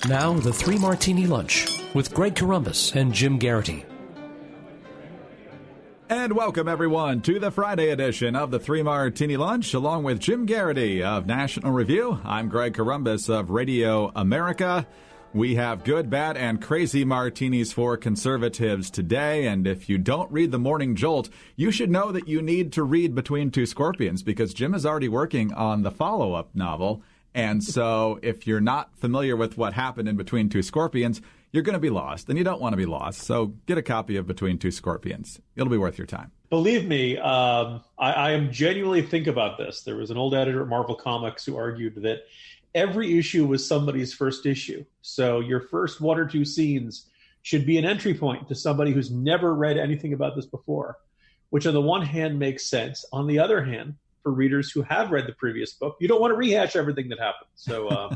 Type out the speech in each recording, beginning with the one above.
Now, the Three Martini Lunch with Greg Corombos and Jim Geraghty. And welcome, everyone, to the Friday edition of the Three Martini Lunch, along with Jim Geraghty of National Review. I'm Greg Corombos of Radio America. We have good, bad, and crazy martinis for conservatives today. And if you don't read the Morning Jolt, you should know that you need to read Between Two Scorpions, because Jim is already working on the follow-up novel. And so if you're not familiar with what happened in Between Two Scorpions, you're going to be lost, and you don't want to be lost. So get a copy of Between Two Scorpions. It'll be worth your time. Believe me, I am genuinely think about this. There was an old editor at Marvel Comics who argued that every issue was somebody's first issue. So your first one or two scenes should be an entry point to somebody who's never read anything about this before, which on the one hand makes sense. On the other hand, for readers who have read the previous book, you don't want to rehash everything that happened. So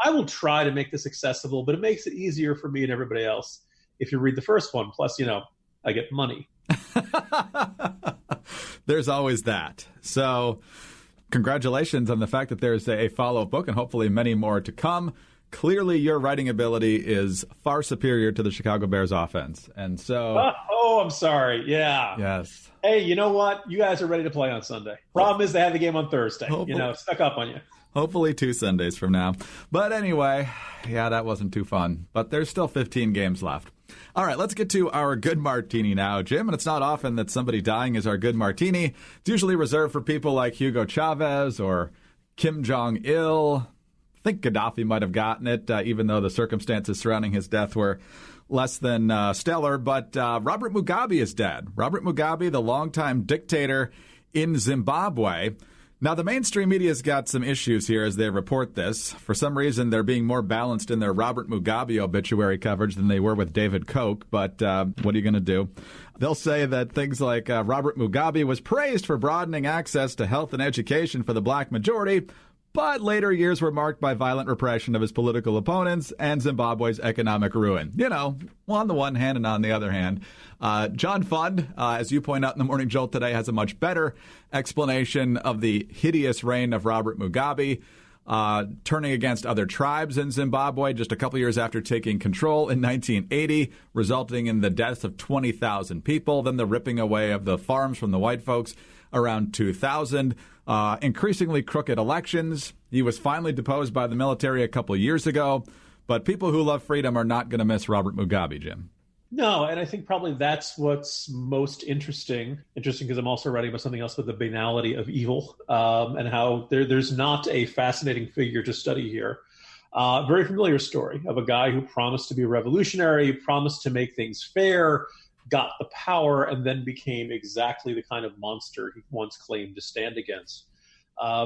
I will try to make this accessible, but it makes it easier for me and everybody else if you read the first one. Plus, I get money. There's always that. So congratulations on the fact that there's a follow-up book and hopefully many more to come. Clearly, your writing ability is far superior to the Chicago Bears offense. And so... Oh, I'm sorry. Yeah. Yes. Hey, you know what? You guys are ready to play on Sunday. Problem is they have the game on Thursday. Stuck up on you. Hopefully 2 Sundays from now. But anyway, yeah, that wasn't too fun. But there's still 15 games left. All right, let's get to our good martini now, Jim. And it's not often that somebody dying is our good martini. It's usually reserved for people like Hugo Chavez or Kim Jong-il. I think Gaddafi might have gotten it, even though the circumstances surrounding his death were less than stellar. But Robert Mugabe is dead. Robert Mugabe, the longtime dictator in Zimbabwe. Now, the mainstream media's got some issues here as they report this. For some reason, they're being more balanced in their Robert Mugabe obituary coverage than they were with David Koch. But what are you going to do? They'll say that things like Robert Mugabe was praised for broadening access to health and education for the black majority, but later years were marked by violent repression of his political opponents and Zimbabwe's economic ruin. On the one hand and on the other hand. John Fund, as you point out in the Morning Jolt today, has a much better explanation of the hideous reign of Robert Mugabe, turning against other tribes in Zimbabwe just a couple years after taking control in 1980, resulting in the deaths of 20,000 people, then the ripping away of the farms from the white folks around 2000. Increasingly crooked elections. He was finally deposed by the military a couple years ago. But people who love freedom are not going to miss Robert Mugabe, Jim. No, and I think probably that's what's most interesting. Interesting because I'm also writing about something else with the banality of evil and how there's not a fascinating figure to study here. Very familiar story of a guy who promised to be a revolutionary, promised to make things fair, got the power, and then became exactly the kind of monster he once claimed to stand against. I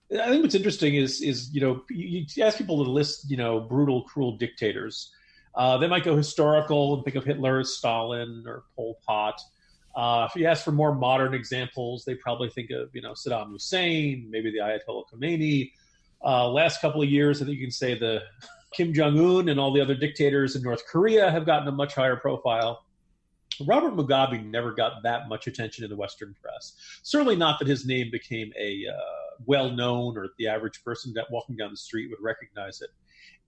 think what's interesting is you ask people to list, brutal, cruel dictators. They might go historical and think of Hitler as Stalin or Pol Pot. If you ask for more modern examples, they probably think of, Saddam Hussein, maybe the Ayatollah Khomeini. Last couple of years, I think you can say the Kim Jong-un and all the other dictators in North Korea have gotten a much higher profile. Robert Mugabe never got that much attention in the Western press. Certainly not that his name became a well-known or the average person that walking down the street would recognize it.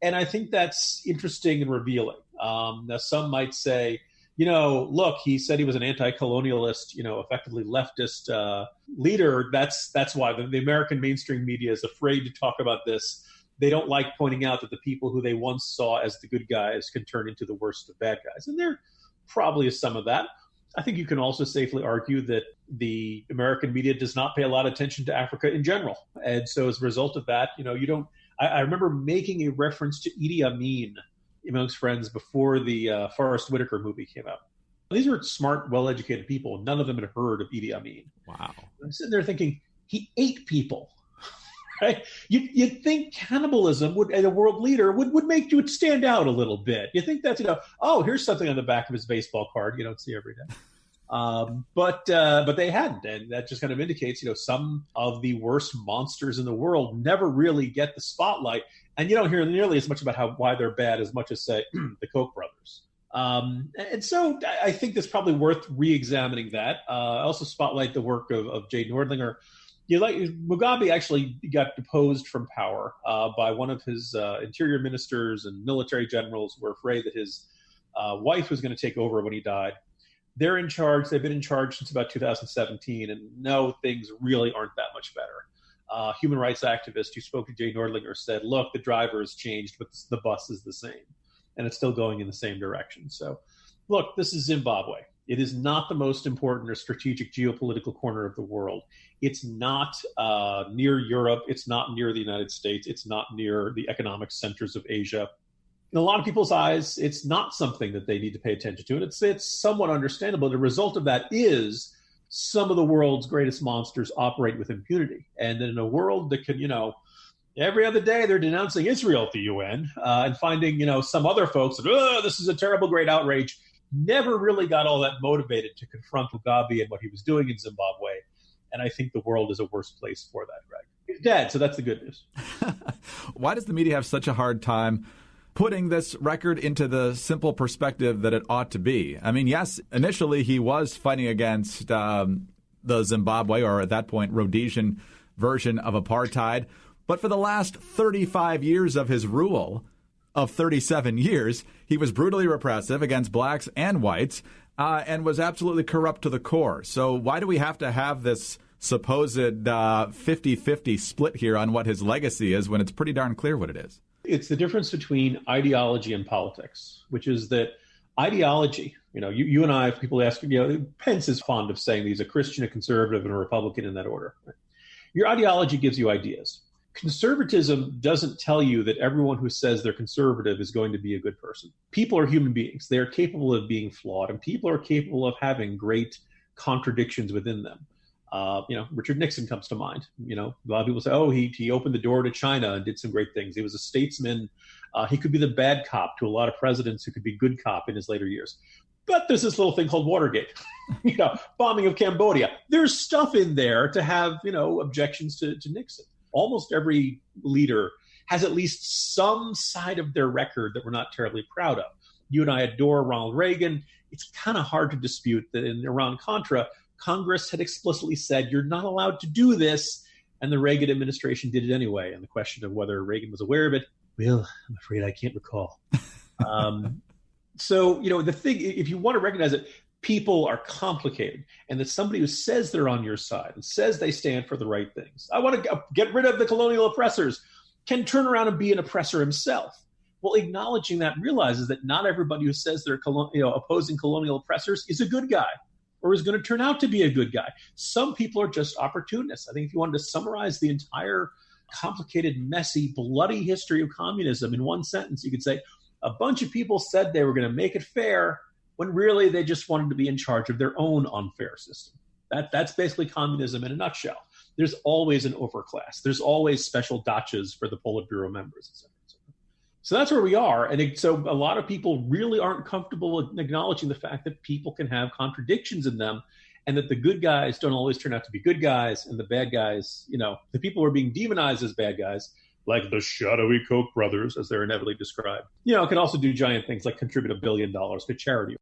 And I think that's interesting and revealing. Now, some might say, look, he said he was an anti-colonialist, effectively leftist leader. That's why the American mainstream media is afraid to talk about this. They don't like pointing out that the people who they once saw as the good guys can turn into the worst of bad guys. And there probably is some of that. I think you can also safely argue that the American media does not pay a lot of attention to Africa in general. And so as a result of that, I remember making a reference to Idi Amin amongst friends before the Forrest Whitaker movie came out. These were smart, well-educated people. None of them had heard of Idi Amin. Wow. I'm sitting there thinking, he ate people. Right? You'd think cannibalism as a world leader would make you stand out a little bit. You think that's, here's something on the back of his baseball card you don't see every day. But they hadn't. And that just kind of indicates, some of the worst monsters in the world never really get the spotlight. And you don't hear nearly as much about why they're bad as much as, say, the Koch brothers. And so I think it's probably worth re-examining that. I also spotlight the work of Jay Nordlinger, Mugabe actually got deposed from power by one of his interior ministers and military generals who were afraid that his wife was going to take over when he died. They're in charge. They've been in charge since about 2017, and no, things really aren't that much better. Human rights activist who spoke to Jay Nordlinger said, look, the driver has changed, but the bus is the same, and it's still going in the same direction. So, look, this is Zimbabwe. It is not the most important or strategic geopolitical corner of the world. It's not near Europe. It's not near the United States. It's not near the economic centers of Asia. In a lot of people's eyes, it's not something that they need to pay attention to. And it's somewhat understandable. The result of that is some of the world's greatest monsters operate with impunity. And in a world that can, every other day they're denouncing Israel at the UN and finding, some other folks that, this is a terrible, great outrage, never really got all that motivated to confront Mugabe and what he was doing in Zimbabwe. And I think the world is a worse place for that, Greg. He's dead, so that's the good news. Why does the media have such a hard time putting this record into the simple perspective that it ought to be? I mean, yes, initially he was fighting against the Zimbabwe, or at that point, Rhodesian version of apartheid. But for the last 35 years of his rule, of 37 years, he was brutally repressive against blacks and whites and was absolutely corrupt to the core. So why do we have to have this supposed 50-50 split here on what his legacy is when it's pretty darn clear what it is? It's the difference between ideology and politics, which is that ideology, you and I, people ask, Pence is fond of saying he's a Christian, a conservative, and a Republican in that order. Right? Your ideology gives you ideas. Conservatism doesn't tell you that everyone who says they're conservative is going to be a good person. People are human beings. They are capable of being flawed, and people are capable of having great contradictions within them. Richard Nixon comes to mind. A lot of people say, he opened the door to China and did some great things. He was a statesman. He could be the bad cop to a lot of presidents who could be good cop in his later years. But there's this little thing called Watergate, bombing of Cambodia. There's stuff in there to have, objections to Nixon. Almost every leader has at least some side of their record that we're not terribly proud of. You and I adore Ronald Reagan. It's kind of hard to dispute that in Iran-Contra, Congress had explicitly said, you're not allowed to do this. And the Reagan administration did it anyway. And the question of whether Reagan was aware of it, well, I'm afraid I can't recall. So, the thing, if you want to recognize it, people are complicated, and that somebody who says they're on your side and says they stand for the right things, I want to get rid of the colonial oppressors, can turn around and be an oppressor himself. Well, acknowledging that realizes that not everybody who says they're opposing colonial oppressors is a good guy or is going to turn out to be a good guy. Some people are just opportunists. I think if you wanted to summarize the entire complicated, messy, bloody history of communism in one sentence, you could say a bunch of people said they were going to make it fair when really they just wanted to be in charge of their own unfair system. That's basically communism in a nutshell. There's always an overclass. There's always special dachas for the Politburo members, et cetera, et cetera. So that's where we are. And so a lot of people really aren't comfortable acknowledging the fact that people can have contradictions in them, and that the good guys don't always turn out to be good guys, and the bad guys, the people who are being demonized as bad guys, like the shadowy Koch brothers, as they're inevitably described, can also do giant things like contribute $1 billion to charity.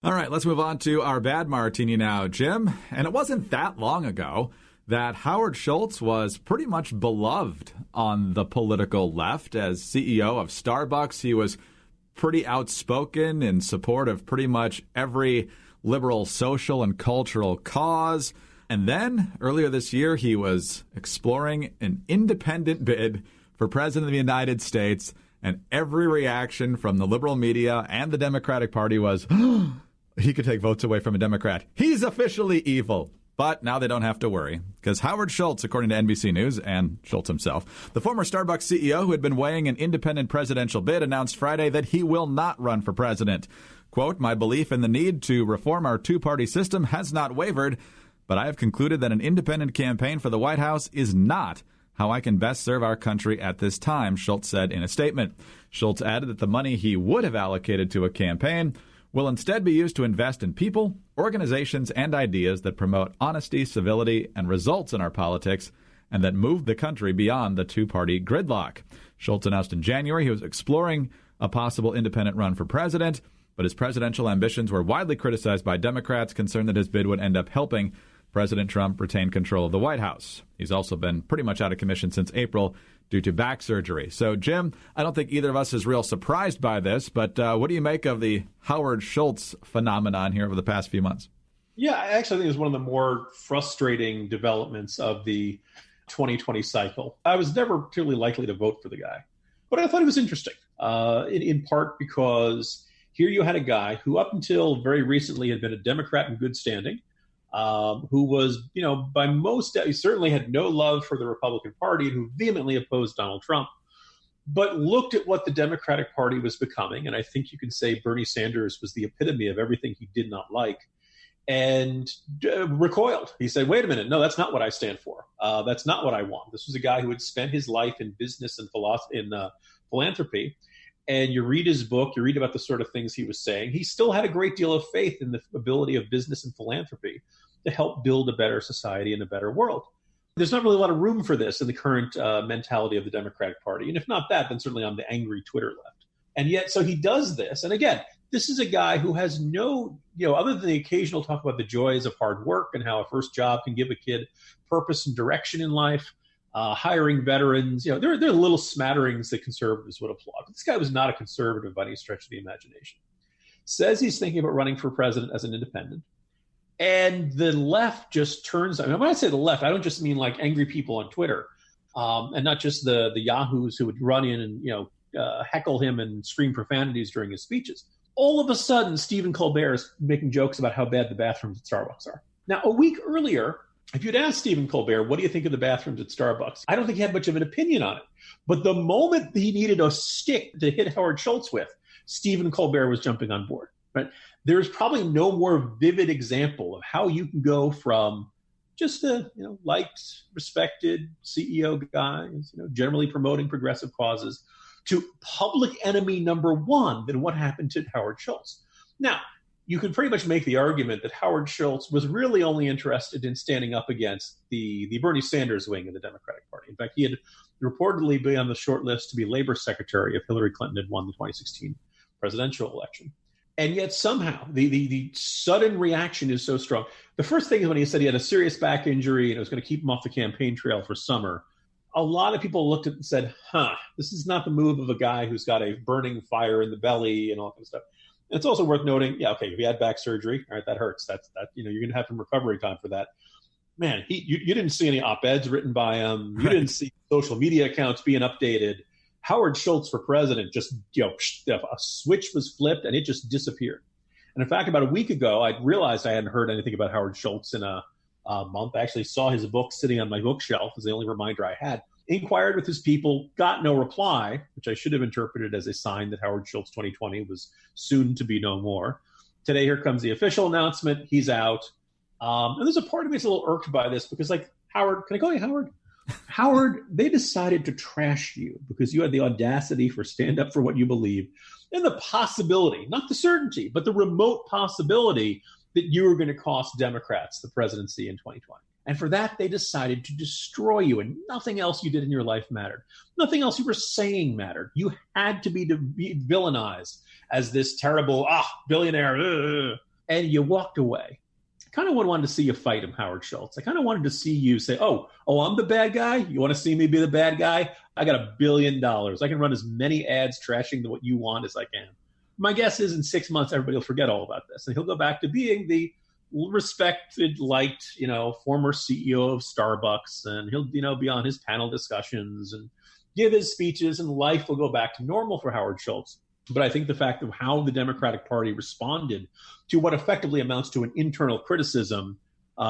All right, let's move on to our bad martini now, Jim. And it wasn't that long ago that Howard Schultz was pretty much beloved on the political left. As CEO of Starbucks, he was pretty outspoken in support of pretty much every liberal social and cultural cause. And then, earlier this year, he was exploring an independent bid for President of the United States, and every reaction from the liberal media and the Democratic Party was, he could take votes away from a Democrat. He's officially evil. But now they don't have to worry, because Howard Schultz, according to NBC News, and Schultz himself, the former Starbucks CEO who had been weighing an independent presidential bid, announced Friday that he will not run for president. Quote, my belief in the need to reform our two-party system has not wavered, but I have concluded that an independent campaign for the White House is not how I can best serve our country at this time, Schultz said in a statement. Schultz added that the money he would have allocated to a campaign will instead be used to invest in people, organizations, and ideas that promote honesty, civility, and results in our politics, and that move the country beyond the two-party gridlock. Schultz announced in January he was exploring a possible independent run for president, but his presidential ambitions were widely criticized by Democrats, concerned that his bid would end up helping President Trump retained control of the White House. He's also been pretty much out of commission since April due to back surgery. So, Jim, I don't think either of us is real surprised by this, but what do you make of the Howard Schultz phenomenon here over the past few months? Yeah, I actually think it's one of the more frustrating developments of the 2020 cycle. I was never particularly likely to vote for the guy, but I thought it was interesting, in part because here you had a guy who up until very recently had been a Democrat in good standing, who was, by most, he certainly had no love for the Republican Party and who vehemently opposed Donald Trump, but looked at what the Democratic Party was becoming. And I think you can say Bernie Sanders was the epitome of everything he did not like, and recoiled. He said, wait a minute, no, that's not what I stand for. That's not what I want. This was a guy who had spent his life in business and philanthropy. And you read his book, you read about the sort of things he was saying. He still had a great deal of faith in the ability of business and philanthropy to help build a better society and a better world. There's not really a lot of room for this in the current mentality of the Democratic Party. And if not that, then certainly on the angry Twitter left. And yet, so he does this. And again, this is a guy who has no, other than the occasional talk about the joys of hard work and how a first job can give a kid purpose and direction in life, hiring veterans, there are little smatterings that conservatives would applaud. But this guy was not a conservative by any stretch of the imagination. Says he's thinking about running for president as an independent. And the left just turns, when I say the left, I don't just mean like angry people on Twitter, and not just the yahoos who would run in and, heckle him and scream profanities during his speeches. All of a sudden, Stephen Colbert is making jokes about how bad the bathrooms at Starbucks are. Now, a week earlier, if you'd asked Stephen Colbert, what do you think of the bathrooms at Starbucks? I don't think he had much of an opinion on it. But the moment he needed a stick to hit Howard Schultz with, Stephen Colbert was jumping on board. Right? There's probably no more vivid example of how you can go from just a liked, respected CEO guy, generally promoting progressive causes, to public enemy number one than what happened to Howard Schultz. Now, you can pretty much make the argument that Howard Schultz was really only interested in standing up against the Bernie Sanders wing of the Democratic Party. In fact, he had reportedly been on the short list to be labor secretary if Hillary Clinton had won the 2016 presidential election. And yet somehow the sudden reaction is so strong. The first thing is when he said he had a serious back injury and it was going to keep him off the campaign trail for summer, a lot of people looked at it and said, this is not the move of a guy who's got a burning fire in the belly and all that kind of stuff. And it's also worth noting, if he had back surgery, all right, that hurts. That you're going to have some recovery time for that. Man, you didn't see any op-eds written by him. You didn't see social media accounts being updated. Howard Schultz for president, just a switch was flipped and it just disappeared. And in fact, about a week ago, I realized I hadn't heard anything about Howard Schultz in a month. I actually saw his book sitting on my bookshelf as the only reminder I had. Inquired with his people, got no reply, which I should have interpreted as a sign that Howard Schultz 2020 was soon to be no more. Today, here comes the official announcement. He's out. And there's a part of me that's a little irked by this because, Howard, can I call you Howard? Howard, they decided to trash you because you had the audacity for stand up for what you believe and the possibility, not the certainty, but the remote possibility that you were going to cost Democrats the presidency in 2020. And for that, they decided to destroy you, and nothing else you did in your life mattered. Nothing else you were saying mattered. You had to be villainized as this terrible, billionaire, and you walked away. I kind of wanted to see you fight him, Howard Schultz. I kind of wanted to see you say, oh, I'm the bad guy? You want to see me be the bad guy? I got $1 billion. I can run as many ads trashing what you want as I can. My guess is in 6 months, everybody will forget all about this, and he'll go back to being the respected, liked, former CEO of Starbucks, and he'll, be on his panel discussions and give his speeches, and life will go back to normal for Howard Schultz. But I think the fact of how the Democratic Party responded to what effectively amounts to an internal criticism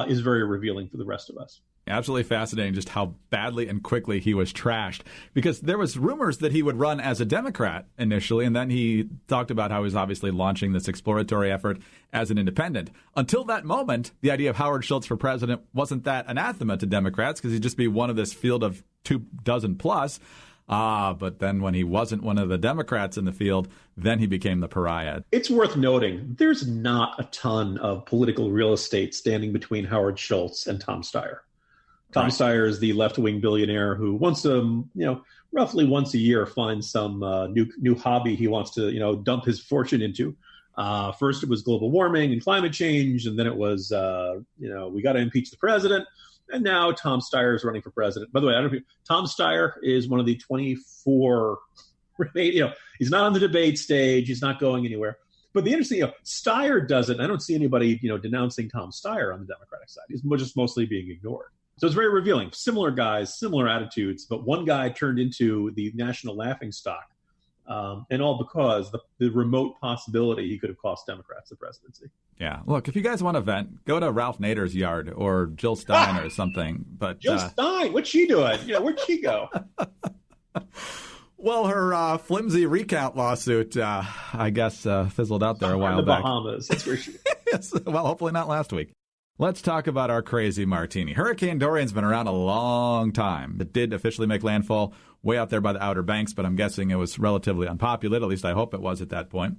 is very revealing for the rest of us. Absolutely fascinating just how badly and quickly he was trashed, because there was rumors that he would run as a Democrat initially, and then he talked about how he was obviously launching this exploratory effort as an independent. Until that moment, the idea of Howard Schultz for president wasn't that anathema to Democrats because he'd just be one of this field of 24 plus. But then when he wasn't one of the Democrats in the field, then he became the pariah. It's worth noting there's not a ton of political real estate standing between Howard Schultz and Tom Steyer. Tom Steyer is the left-wing billionaire who roughly once a year finds some new hobby he wants to, dump his fortune into. First, it was global warming and climate change, and then it was, we got to impeach the president. And now Tom Steyer is running for president. By the way, I don't know Tom Steyer is one of the 24. He's not on the debate stage. He's not going anywhere. But the interesting, Steyer doesn't. I don't see anybody, denouncing Tom Steyer on the Democratic side. He's just mostly being ignored. So it's very revealing. Similar guys, similar attitudes, but one guy turned into the national laughingstock, and all because the remote possibility he could have cost Democrats the presidency. Yeah. Look, if you guys want to vent, go to Ralph Nader's yard or Jill Stein or something. But Jill Stein, what's she doing? Where'd she go? Well, her flimsy recount lawsuit, I guess, fizzled out there a while back. In the Bahamas. That's where she. Yes. Well, hopefully not last week. Let's talk about our crazy martini. Hurricane Dorian's been around a long time. It did officially make landfall way out there by the Outer Banks, but I'm guessing it was relatively unpopulated. At least I hope it was at that point.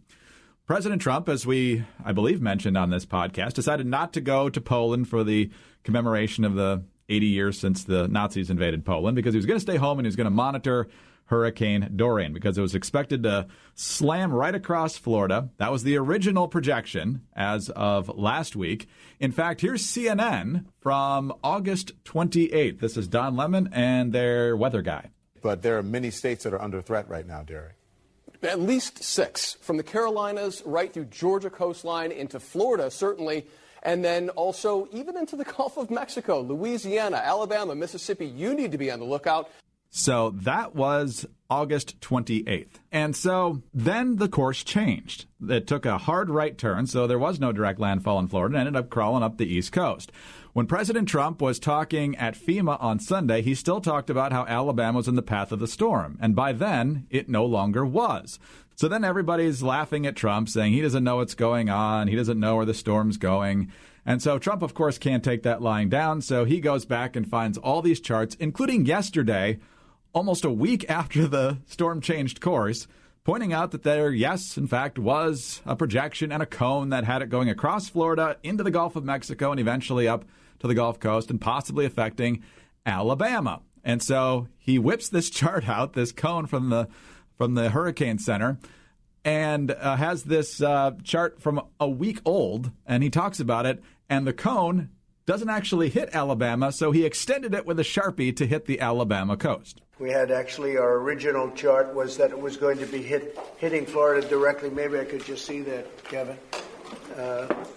President Trump, as I believe, mentioned on this podcast, decided not to go to Poland for the commemoration of the 80 years since the Nazis invaded Poland because he was going to stay home and he was going to monitor Hurricane Dorian because it was expected to slam right across Florida. That was the original projection as of last week. In fact, here's CNN from August 28th. This is Don Lemon and their weather guy. But there are many states that are under threat right now, Derek. At least 6, from the Carolinas right through Georgia coastline into Florida, certainly, and then also even into the Gulf of Mexico, Louisiana, Alabama, Mississippi. You need to be on the lookout. So that was August 28th. And so then the course changed. It took a hard right turn, so there was no direct landfall in Florida and ended up crawling up the East Coast. When President Trump was talking at FEMA on Sunday, he still talked about how Alabama was in the path of the storm. And by then, it no longer was. So then everybody's laughing at Trump, saying he doesn't know what's going on. He doesn't know where the storm's going. And so Trump, of course, can't take that lying down. So he goes back and finds all these charts, including yesterday, almost a week after the storm changed course, pointing out that there, yes, in fact, was a projection and a cone that had it going across Florida into the Gulf of Mexico and eventually up to the Gulf Coast and possibly affecting Alabama. And so he whips this chart out, this cone from the Hurricane Center, and has this chart from a week old, and he talks about it, and the cone doesn't actually hit Alabama, so he extended it with a Sharpie to hit the Alabama coast. We had actually, our original chart was that it was going to be hitting Florida directly. Maybe I could just see that, Kevin.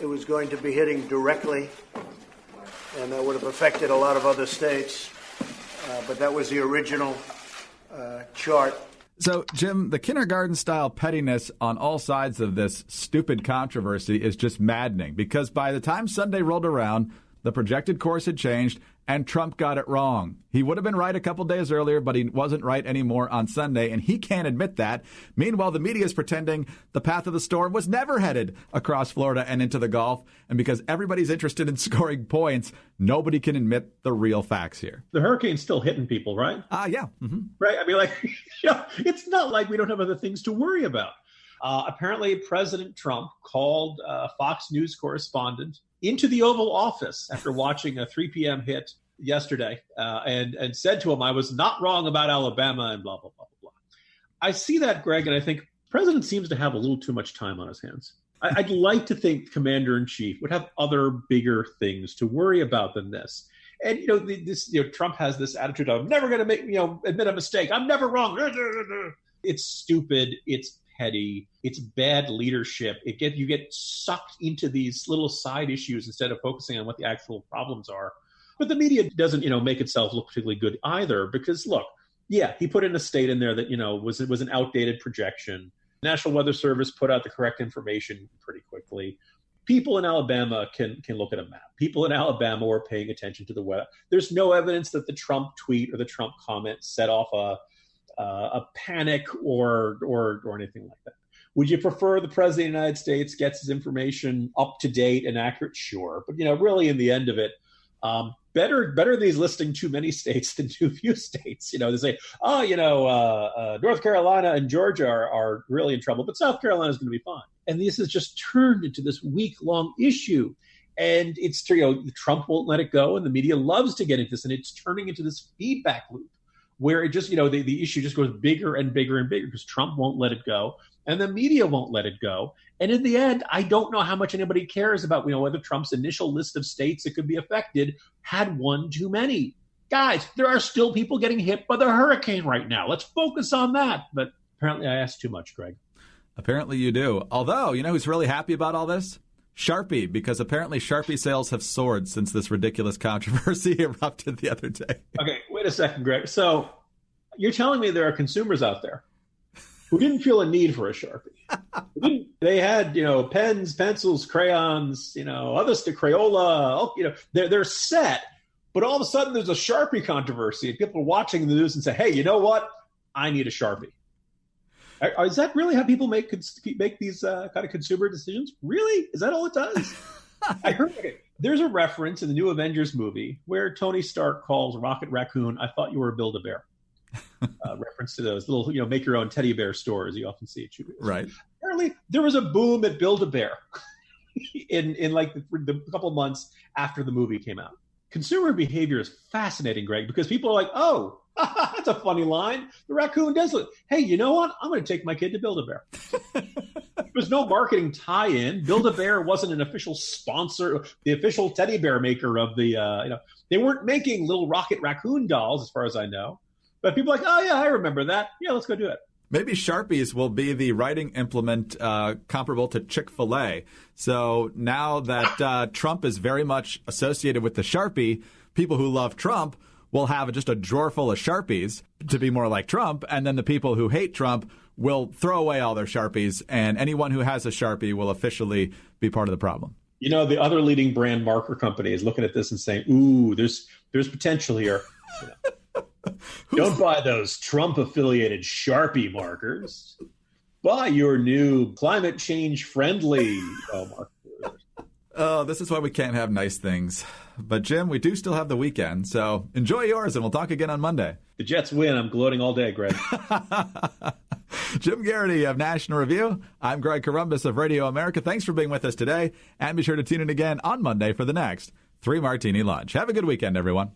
It was going to be hitting directly, and that would have affected a lot of other states. But that was the original chart. So, Jim, the kindergarten-style pettiness on all sides of this stupid controversy is just maddening, because by the time Sunday rolled around, the projected course had changed, and Trump got it wrong. He would have been right a couple days earlier, but he wasn't right anymore on Sunday, and he can't admit that. Meanwhile, the media is pretending the path of the storm was never headed across Florida and into the Gulf, and because everybody's interested in scoring points, nobody can admit the real facts here. The hurricane's still hitting people, right? Yeah. Mm-hmm. Right? I mean, it's not like we don't have other things to worry about. Apparently, President Trump called a Fox News correspondent into the Oval Office after watching a 3 p.m. hit yesterday and said to him, I was not wrong about Alabama and blah, blah, blah, blah, blah. I see that, Greg, and I think the president seems to have a little too much time on his hands. I'd like to think Commander-in-Chief would have other bigger things to worry about than this. And, Trump has this attitude of, I'm never going to admit a mistake. I'm never wrong. It's stupid. It's petty. It's bad leadership. You get sucked into these little side issues instead of focusing on what the actual problems are. But the media doesn't, make itself look particularly good either, because look, yeah, he put in a state in there that, was an outdated projection. National Weather Service put out the correct information pretty quickly. People in Alabama can look at a map. People in Alabama were paying attention to the weather. There's no evidence that the Trump tweet or the Trump comment set off a panic or anything like that. Would you prefer the president of the United States gets his information up to date and accurate? Sure. But, really in the end of it, better these listing too many states than too few states. They say, North Carolina and Georgia are really in trouble, but South Carolina is going to be fine. And this has just turned into this week-long issue. And Trump won't let it go, and the media loves to get into this, and it's turning into this feedback loop where it just, the issue just goes bigger and bigger and bigger because Trump won't let it go and the media won't let it go. And in the end, I don't know how much anybody cares about, whether Trump's initial list of states that could be affected had one too many. Guys, there are still people getting hit by the hurricane right now. Let's focus on that. But apparently I asked too much, Greg. Apparently you do. Although, who's really happy about all this? Sharpie, because apparently Sharpie sales have soared since this ridiculous controversy erupted the other day. Okay, wait a second, Greg. So you're telling me there are consumers out there who didn't feel a need for a Sharpie. They had, pens, pencils, crayons, others to Crayola. They're set. But all of a sudden there's a Sharpie controversy and people are watching the news and say, hey, you know what? I need a Sharpie. Is that really how people make these kind of consumer decisions? Really? Is that all it does? I heard there's a reference in the new Avengers movie where Tony Stark calls Rocket Raccoon, I thought you were a Build-A-Bear. Reference to those little, make your own teddy bear stores you often see at Chewy. Right. Apparently there was a boom at Build-A-Bear in like the couple of months after the movie came out. Consumer behavior is fascinating, Greg, because people are like, oh, that's a funny line. The raccoon does it. Hey, you know what? I'm going to take my kid to Build-A-Bear. There's no marketing tie-in. Build-A-Bear wasn't an official sponsor, the official teddy bear maker of the, they weren't making little rocket raccoon dolls, as far as I know. But people are like, oh, yeah, I remember that. Yeah, let's go do it. Maybe Sharpies will be the writing implement comparable to Chick-fil-A. So now that Trump is very much associated with the Sharpie, people who love Trump will have just a drawer full of Sharpies to be more like Trump. And then the people who hate Trump will throw away all their Sharpies. And anyone who has a Sharpie will officially be part of the problem. The other leading brand marker company is looking at this and saying, ooh, there's potential here. Don't buy those Trump-affiliated Sharpie markers. Buy your new climate change-friendly markers. Oh, this is why we can't have nice things. But, Jim, we do still have the weekend, so enjoy yours, and we'll talk again on Monday. The Jets win. I'm gloating all day, Greg. Jim Geraghty of National Review. I'm Greg Corombos of Radio America. Thanks for being with us today, and be sure to tune in again on Monday for the next 3 Martini Lunch. Have a good weekend, everyone.